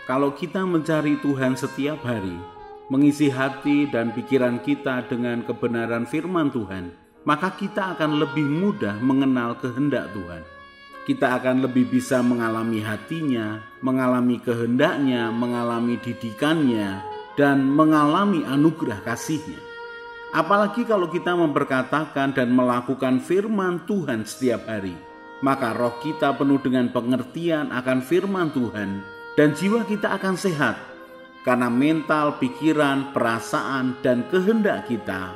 Kalau kita mencari Tuhan setiap hari, mengisi hati dan pikiran kita dengan kebenaran firman Tuhan, maka kita akan lebih mudah mengenal kehendak Tuhan. Kita akan lebih bisa mengalami hatinya, mengalami kehendaknya, mengalami didikannya, dan mengalami anugerah kasihnya. Apalagi kalau kita memperkatakan dan melakukan firman Tuhan setiap hari, maka roh kita penuh dengan pengertian akan firman Tuhan, dan jiwa kita akan sehat, karena mental, pikiran, perasaan, dan kehendak kita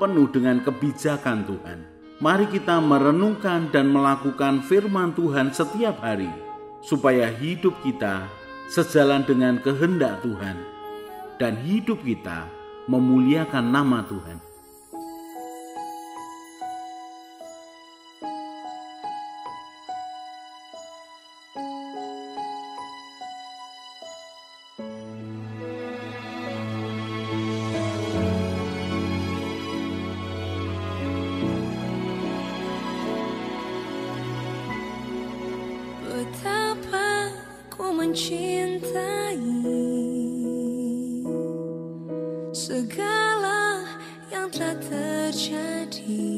penuh dengan kebijakan Tuhan. Mari kita merenungkan dan melakukan firman Tuhan setiap hari, supaya hidup kita sejalan dengan kehendak Tuhan, dan hidup kita memuliakan nama Tuhan. Betapa ku mencintai segala yang telah terjadi.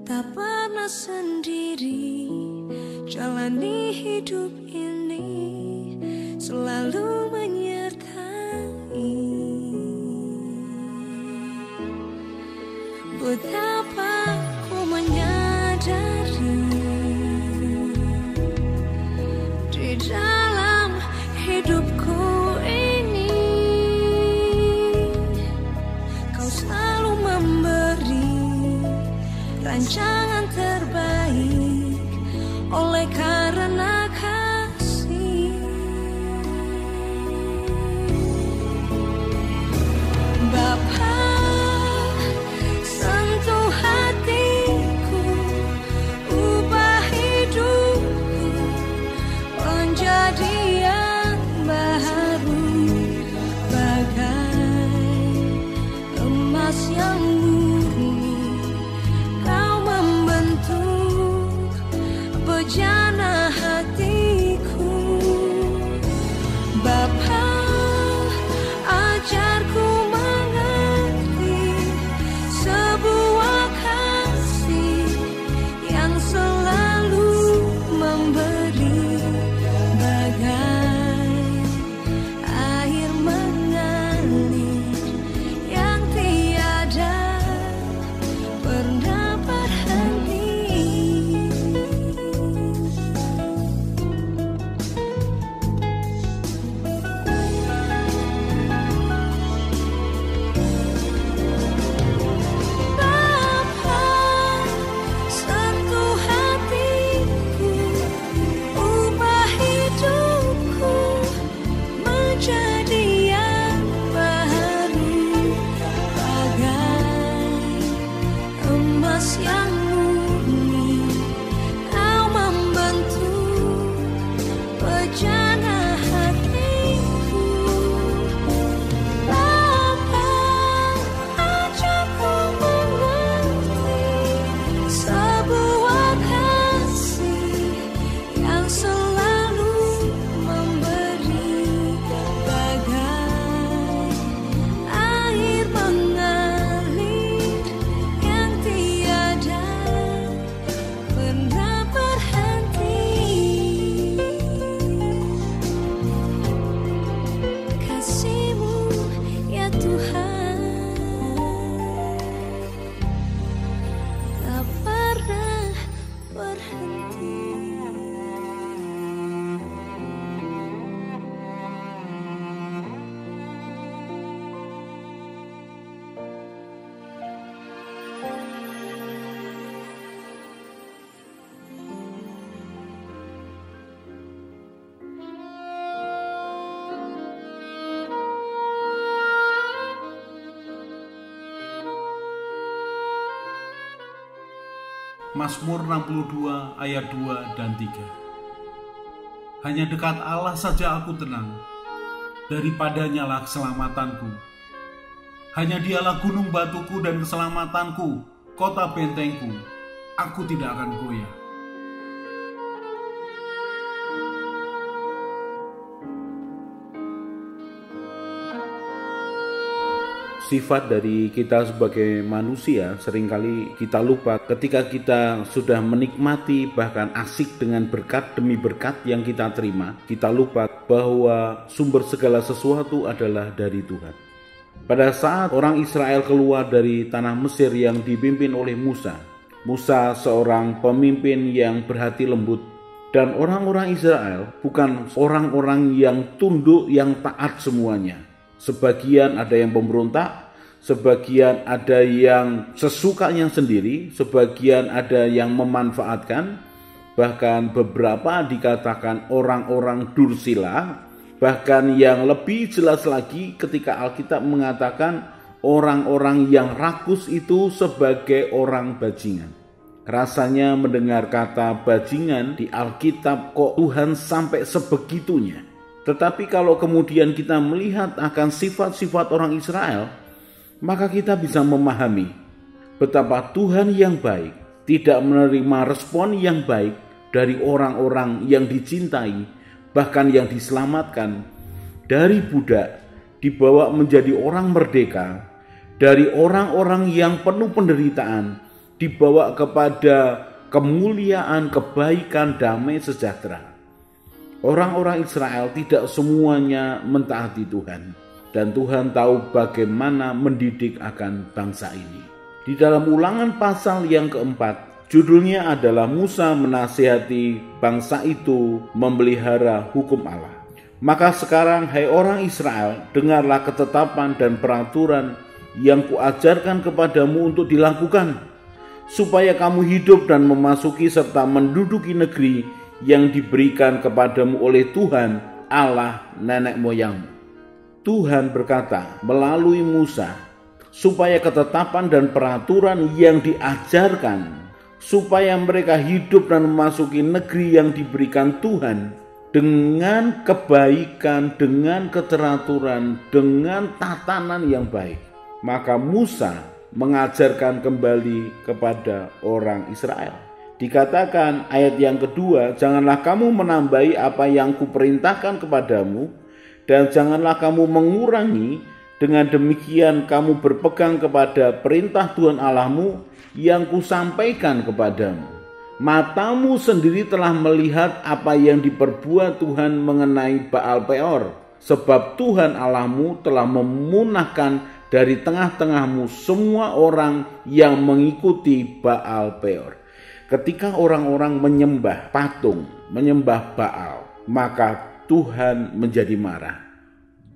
Tak pernah sendiri jalani hidup ini, selalu menyertai. Betapa ku menyadari di dalam hidupku ini, Kau selalu memberi rancangan terbaik oleh karena kasih. Bapa, sentuh hatiku, ubah hidupku menjadi yang baru, bagai emas yang murni. Kau membentuk bejana hatiku. Bapa, ajarku mengerti sebuah kasih yang selalu memberi, bagai air mengalir yang tiada pernah berhenti. Bapa, sentuh hatiku, ubah hidupku menjadi yang baru, bagai emas yang murni. Kau membentuk bejana hatiku. Bapa, ajarku mengerti sebuah kasih yang selalu memberi, bagai air mengalir yang tiada pernah berhenti. Kasih-Mu ya Tuhan tak pernah berhenti. Mazmur 62 ayat 2 dan 3. Hanya dekat Allah saja aku tenang, daripadanya lah keselamatanku. Hanya Dialah gunung batuku dan keselamatanku, kota bentengku. Aku tidak akan goyah. sifat dari kita sebagai manusia, seringkali kita lupa ketika kita sudah menikmati bahkan asik dengan berkat demi berkat yang kita terima, kita lupa bahwa sumber segala sesuatu adalah dari Tuhan. Pada saat orang Israel keluar dari tanah Mesir yang dipimpin oleh Musa seorang pemimpin yang berhati lembut, dan orang-orang Israel bukan orang-orang yang tunduk, yang taat semuanya. Sebagian ada yang pemberontak, sebagian ada yang sesukanya sendiri, sebagian ada yang memanfaatkan, bahkan beberapa dikatakan orang-orang dursila, bahkan yang lebih jelas lagi ketika Alkitab mengatakan orang-orang yang rakus itu sebagai orang bajingan. Rasanya mendengar kata bajingan di Alkitab kok Tuhan sampai sebegitunya. Tetapi kalau kemudian kita melihat akan sifat-sifat orang Israel, maka kita bisa memahami betapa Tuhan yang baik tidak menerima respon yang baik dari orang-orang yang dicintai, bahkan yang diselamatkan dari budak, dibawa menjadi orang merdeka, dari orang-orang yang penuh penderitaan, dibawa kepada kemuliaan, kebaikan, damai, sejahtera. Orang-orang Israel tidak semuanya mentaati Tuhan, dan Tuhan tahu bagaimana mendidik akan bangsa ini. Di dalam Ulangan pasal yang keempat, judulnya adalah Musa menasihati bangsa itu memelihara hukum Allah. Maka sekarang, hai orang Israel, dengarlah ketetapan dan peraturan yang kuajarkan kepadamu untuk dilakukan, supaya kamu hidup dan memasuki serta menduduki negeri yang diberikan kepadamu oleh Tuhan Allah nenek moyangmu. Tuhan berkata melalui Musa, supaya ketetapan dan peraturan yang diajarkan, supaya mereka hidup dan memasuki negeri yang diberikan Tuhan dengan kebaikan, dengan keteraturan, dengan tatanan yang baik. Maka Musa mengajarkan kembali kepada orang Israel. Dikatakan ayat yang kedua, janganlah kamu menambahi apa yang kuperintahkan kepadamu, dan janganlah kamu mengurangi, dengan demikian kamu berpegang kepada perintah Tuhan Allahmu yang kusampaikan kepadamu. Matamu sendiri telah melihat apa yang diperbuat Tuhan mengenai Baal Peor, sebab Tuhan Allahmu telah memunahkan dari tengah-tengahmu semua orang yang mengikuti Baal Peor. Ketika orang-orang menyembah patung, menyembah Baal, maka Tuhan menjadi marah.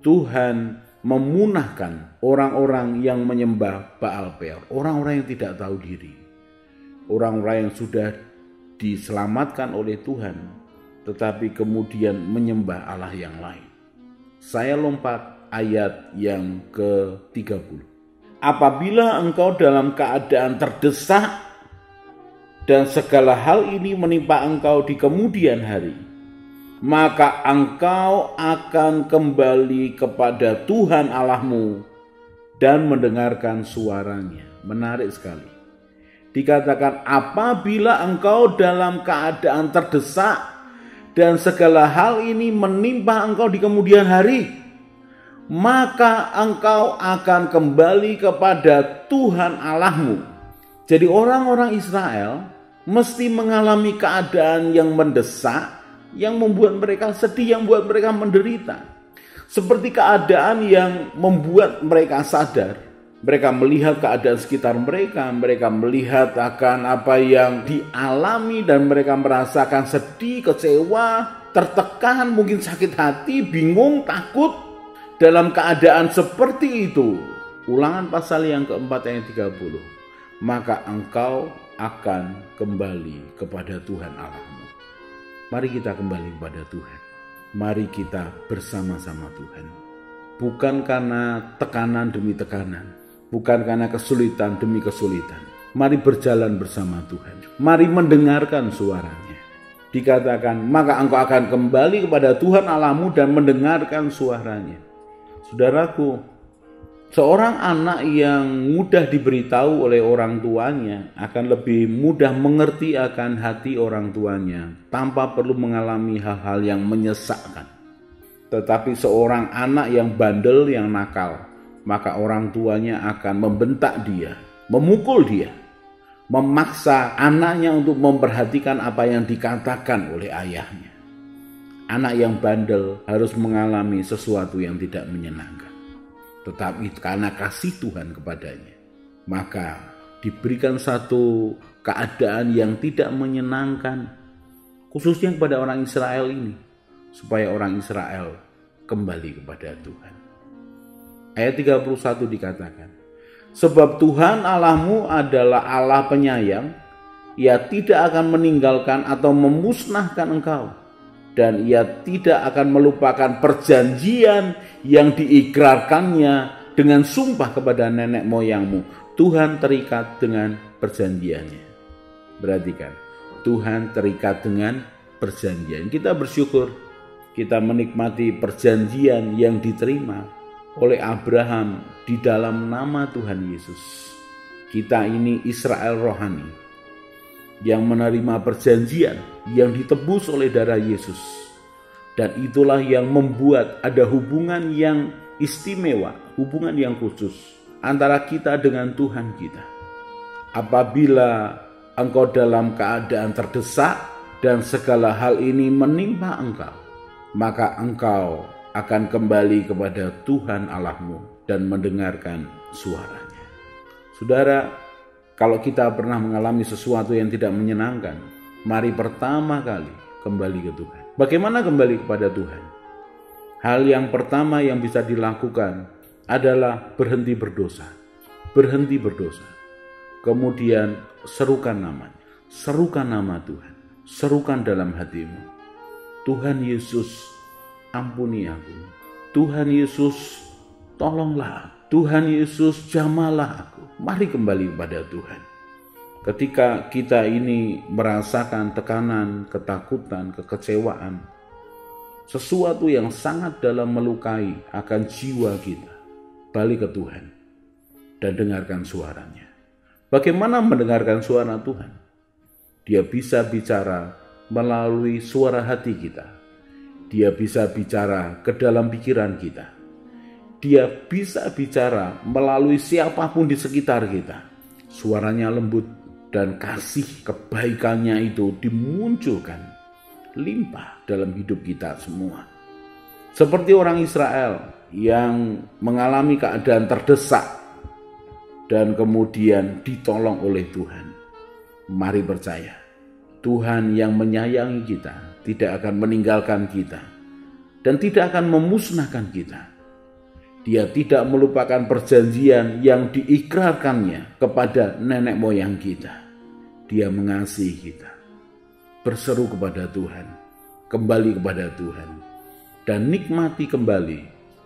Tuhan memunahkan orang-orang yang menyembah Baal Peor, orang-orang yang tidak tahu diri, orang-orang yang sudah diselamatkan oleh Tuhan, tetapi kemudian menyembah Allah yang lain. Saya lompat ayat yang ke-30. Apabila engkau dalam keadaan terdesak dan segala hal ini menimpa engkau di kemudian hari, maka engkau akan kembali kepada Tuhan Allahmu dan mendengarkan suaranya. Menarik sekali. Dikatakan apabila engkau dalam keadaan terdesak dan segala hal ini menimpa engkau di kemudian hari, maka engkau akan kembali kepada Tuhan Allahmu. Jadi orang-orang Israel mesti mengalami keadaan yang mendesak, yang membuat mereka sedih, yang membuat mereka menderita. Seperti keadaan yang membuat mereka sadar. Mereka melihat keadaan sekitar mereka, mereka melihat akan apa yang dialami dan mereka merasakan sedih, kecewa, tertekan, mungkin sakit hati, bingung, takut. Dalam keadaan seperti itu, Ulangan pasal yang keempat ayat 30, maka engkau akan kembali kepada Tuhan Allahmu. Mari kita kembali kepada Tuhan. Mari kita bersama-sama Tuhan. Bukan karena tekanan demi tekanan, bukan karena kesulitan demi kesulitan. Mari berjalan bersama Tuhan. Mari mendengarkan suaranya. Dikatakan, maka engkau akan kembali kepada Tuhan Allahmu dan mendengarkan suaranya. Saudaraku, seorang anak yang mudah diberitahu oleh orang tuanya akan lebih mudah mengerti akan hati orang tuanya tanpa perlu mengalami hal-hal yang menyesakkan. Tetapi seorang anak yang bandel, yang nakal, maka orang tuanya akan membentak dia, memukul dia, memaksa anaknya untuk memperhatikan apa yang dikatakan oleh ayahnya. Anak yang bandel harus mengalami sesuatu yang tidak menyenangkan. Tetapi karena kasih Tuhan kepadanya, maka diberikan satu keadaan yang tidak menyenangkan, khususnya kepada orang Israel ini, supaya orang Israel kembali kepada Tuhan. Ayat 31 dikatakan, sebab Tuhan Allahmu adalah Allah penyayang, Ia tidak akan meninggalkan atau memusnahkan engkau, dan Ia tidak akan melupakan perjanjian yang diikrarkannya dengan sumpah kepada nenek moyangmu. Tuhan terikat dengan perjanjiannya. Perhatikan, Tuhan terikat dengan perjanjian. Kita bersyukur kita menikmati perjanjian yang diterima oleh Abraham di dalam nama Tuhan Yesus. Kita ini Israel rohani yang menerima perjanjian yang ditebus oleh darah Yesus. Dan itulah yang membuat ada hubungan yang istimewa, hubungan yang khusus antara kita dengan Tuhan kita. Apabila engkau dalam keadaan terdesak dan segala hal ini menimpa engkau, maka engkau akan kembali kepada Tuhan Allahmu dan mendengarkan suaranya. Saudara, kalau kita pernah mengalami sesuatu yang tidak menyenangkan, mari pertama kali kembali ke Tuhan. Bagaimana kembali kepada Tuhan? Hal yang pertama yang bisa dilakukan adalah berhenti berdosa. Berhenti berdosa. Kemudian serukan namanya. Serukan nama Tuhan. Serukan dalam hatimu. Tuhan Yesus, ampuni aku. Tuhan Yesus, tolonglah. Tuhan Yesus, jamalah aku. Mari kembali kepada Tuhan. Ketika kita ini merasakan tekanan, ketakutan, kekecewaan, sesuatu yang sangat dalam melukai akan jiwa kita, balik ke Tuhan dan dengarkan suaranya. Bagaimana mendengarkan suara Tuhan? Dia bisa bicara melalui suara hati kita. Dia bisa bicara ke dalam pikiran kita. Dia bisa bicara melalui siapapun di sekitar kita. Suaranya lembut dan kasih kebaikannya itu dimunculkan limpah dalam hidup kita semua. Seperti orang Israel yang mengalami keadaan terdesak dan kemudian ditolong oleh Tuhan. Mari percaya, Tuhan yang menyayangi kita tidak akan meninggalkan kita dan tidak akan memusnahkan kita. Dia tidak melupakan perjanjian yang diikrarkannya kepada nenek moyang kita. Dia mengasihi kita. Berseru kepada Tuhan, kembali kepada Tuhan, dan nikmati kembali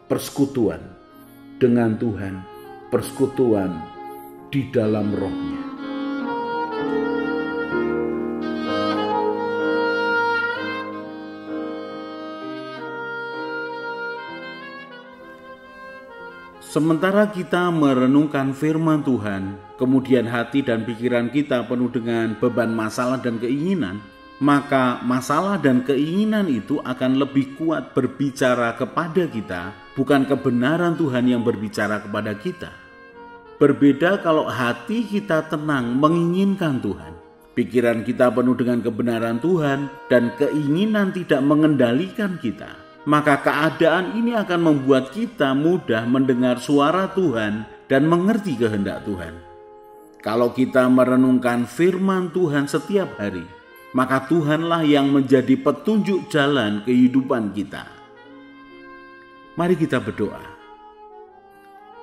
persekutuan dengan Tuhan, persekutuan di dalam rohnya. Sementara kita merenungkan firman Tuhan, kemudian hati dan pikiran kita penuh dengan beban masalah dan keinginan, maka masalah dan keinginan itu akan lebih kuat berbicara kepada kita, bukan kebenaran Tuhan yang berbicara kepada kita. Berbeda kalau hati kita tenang menginginkan Tuhan, pikiran kita penuh dengan kebenaran Tuhan, dan keinginan tidak mengendalikan kita. Maka keadaan ini akan membuat kita mudah mendengar suara Tuhan dan mengerti kehendak Tuhan. Kalau kita merenungkan firman Tuhan setiap hari, maka Tuhanlah yang menjadi petunjuk jalan kehidupan kita. Mari kita berdoa.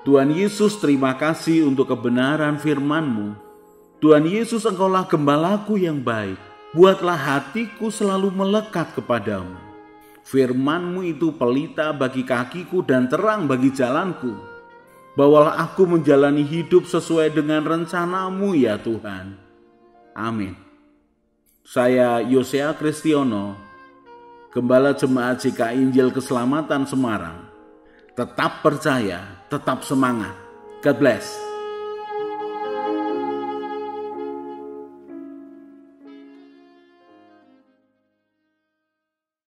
Tuhan Yesus, terima kasih untuk kebenaran firman-Mu. Tuhan Yesus, Engkaulah gembalaku yang baik. Buatlah hatiku selalu melekat kepadamu. Firman-Mu itu pelita bagi kakiku dan terang bagi jalanku. Bawalah aku menjalani hidup sesuai dengan rencana-Mu ya Tuhan. Amin. Saya Yosea Kristiono, Gembala Jemaat GKI Injil Keselamatan Semarang. Tetap percaya, tetap semangat. God bless.